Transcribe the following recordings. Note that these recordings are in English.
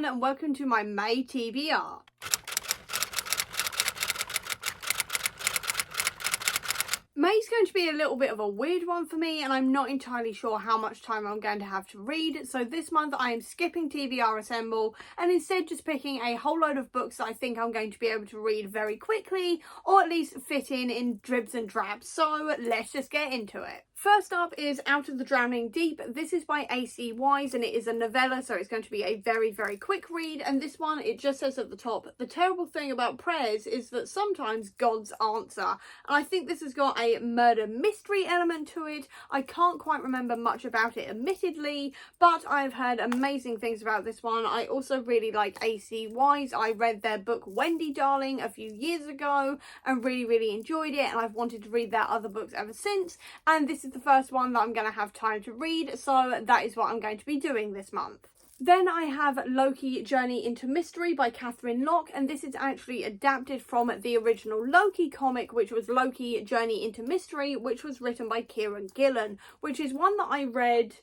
everyone, and welcome to my May TBR. May's going to be a little bit of a weird one for me, and I'm not entirely sure how much time I'm going to have to read. So this month I am skipping TBR Assemble and instead just picking a whole load of books that I think I'm going to be able to read very quickly, or at least fit in dribs and drabs. So let's just get into it. First up is Out of the Drowning Deep. This is by A.C. Wise and it is a novella, so it's going to be a very, very quick read. And this one, it just says at the top, the terrible thing about prayers is that sometimes God's answer. And I think this has got a murder mystery element to it. I can't quite remember much about it admittedly, but I've heard amazing things about this one. I also really like A.C. Wise. I read their book Wendy Darling a few years ago and really enjoyed it, and I've wanted to read their other books ever since, and this is the first one that I'm going to have time to read, so that is what I'm going to be doing this month. Then I have Loki Journey into Mystery by Catherine Locke, and this is actually adapted from the original Loki comic, which was Loki Journey into Mystery, which was written by Kieran Gillen, which is one that I read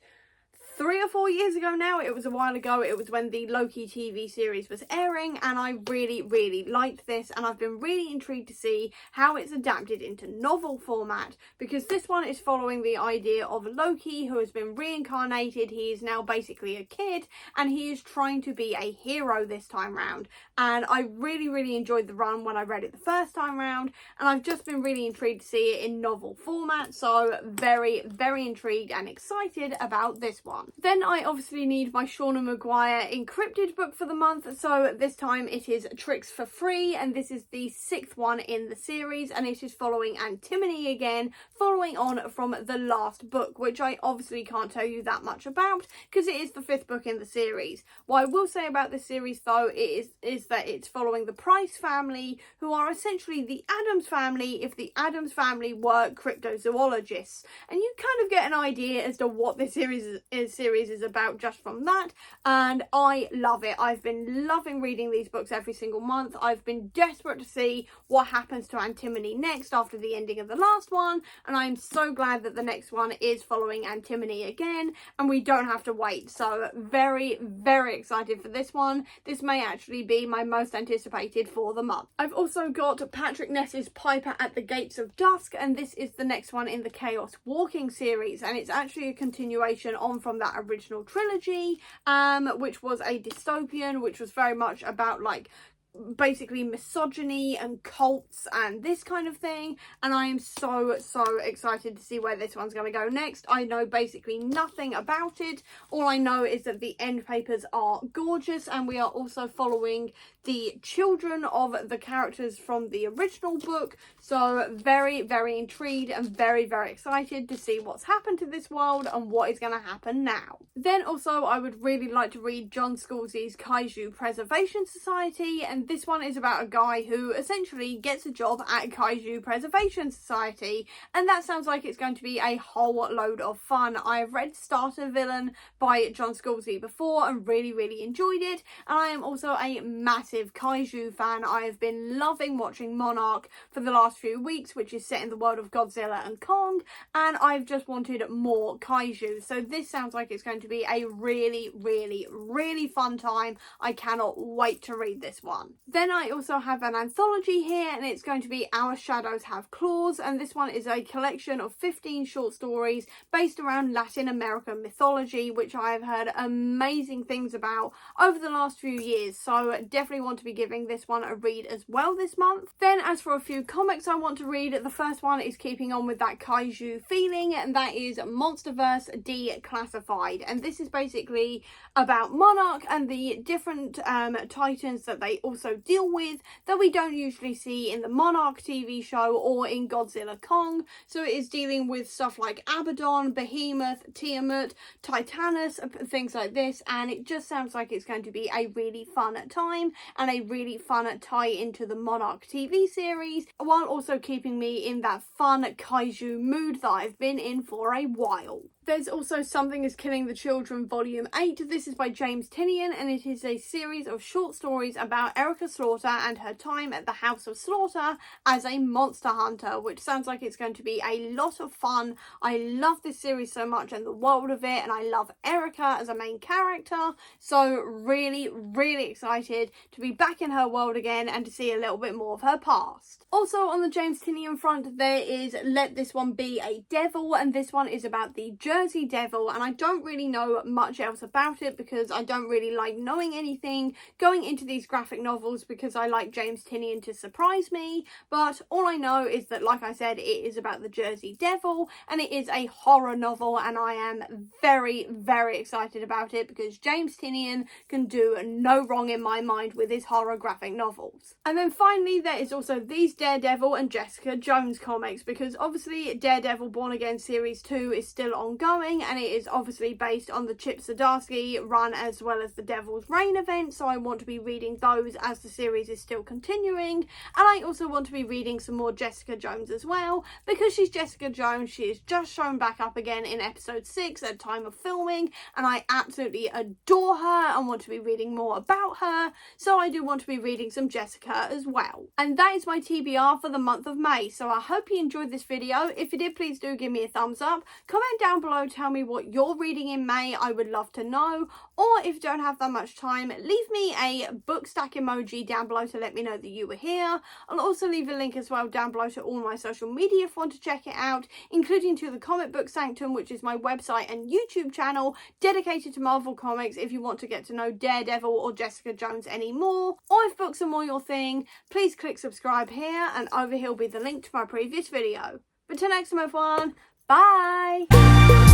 3 or 4 years ago now. It was a while ago. It was when the Loki TV series was airing, and I really liked this, and I've been really intrigued to see how it's adapted into novel format, because this one is following the idea of Loki, who has been reincarnated. He is now basically a kid, and he is trying to be a hero this time round, and I really enjoyed the run when I read it the first time round, and I've just been really intrigued to see it in novel format, so very intrigued and excited about this one. Then I obviously need my Shauna Maguire encrypted book for the month, so this time it is Tricks for Free, and this is the 6th one in the series, and it is following Antimony again, following on from the last book, which I obviously can't tell you that much about because it is the 5th book in the series. What I will say about this series though is that it's following the Price family, who are essentially the Addams family if the Addams family were cryptozoologists, and you kind of get an idea as to what this series is about just from that, and I love it. I've been loving reading these books every single month. I've been desperate to see what happens to Antimony next after the ending of the last one, and I'm so glad that the next one is following Antimony again and we don't have to wait. So very excited for this one. This may actually be my most anticipated for the month. I've also got Patrick Ness's Piper at the Gates of Dusk, and this is the next one in the Chaos Walking series, and it's actually a continuation on from that original trilogy, which was a dystopian, which was very much about like basically misogyny and cults and this kind of thing, and I am so excited to see where this one's going to go next. I know basically nothing about it. All I know is that the end papers are gorgeous, and we are also following the children of the characters from the original book, so very intrigued and very excited to see what's happened to this world and what is going to happen now. Then also I would really like to read John Scalzi's Kaiju Preservation Society, and this one is about a guy who essentially gets a job at Kaiju Preservation Society, and that sounds like it's going to be a whole load of fun. I have read Starter Villain by John Scalzi before and really enjoyed it, and I am also a massive Kaiju fan. I have been loving watching Monarch for the last few weeks, which is set in the world of Godzilla and Kong, and I've just wanted more Kaiju, so this sounds like it's going to be a really fun time. I cannot wait to read this one. Then I also have an anthology here, and it's going to be Our Shadows Have Claws, and this one is a collection of 15 short stories based around Latin American mythology, which I have heard amazing things about over the last few years, so definitely want to be giving this one a read as well this month. Then as for a few comics I want to read, the first one is keeping on with that kaiju feeling, and that is Monsterverse Declassified, and this is basically about Monarch and the different titans that they also deal with that we don't usually see in the Monarch TV show or in Godzilla Kong. So it is dealing with stuff like Abaddon, Behemoth, Tiamat, Titanus, things like this, and it just sounds like it's going to be a really fun time and a really fun tie into the Monarch TV series, while also keeping me in that fun kaiju mood that I've been in for a while. There's also Something is Killing the Children Volume 8. This is by James Tynion, and it is a series of short stories about Erica Slaughter and her time at the House of Slaughter as a monster hunter, which sounds like it's going to be a lot of fun. I love this series so much and the world of it, and I love Erica as a main character, so really, really excited to be back in her world again and to see a little bit more of her past. Also on the James Tynion front, there is Let This One Be a Devil, and this one is about the Jersey Devil, and I don't really know much else about it because I don't really like knowing anything going into these graphic novels because I like James Tynion to surprise me, but all I know is that, like I said, it is about the Jersey Devil and it is a horror novel, and I am very, very excited about it because James Tynion can do no wrong in my mind with his horror graphic novels. And then finally there is also these Daredevil and Jessica Jones comics, because obviously Daredevil Born Again Series 2 is still ongoing, and it is obviously based on the Chip Zdarsky run as well as the Devil's Reign event, so I want to be reading those as the series is still continuing. And I also want to be reading some more Jessica Jones as well, because she's Jessica Jones. She is just shown back up again in episode 6 at time of filming, and I absolutely adore her and want to be reading more about her, so I do want to be reading some Jessica as well. And that is my TBR for the month of May, so I hope you enjoyed this video. If you did, please do give me a thumbs up. Comment down below, tell me what you're reading in May, I would love to know. Or if you don't have that much time, leave me a book stack emoji down below to let me know that you were here. I'll also leave a link as well down below to all my social media if you want to check it out, including to the Comic Book Sanctum, which is my website and YouTube channel dedicated to Marvel Comics if you want to get to know Daredevil or Jessica Jones anymore. Or if books are more your thing, please click subscribe here, and over here will be the link to my previous video. But till next time everyone, bye!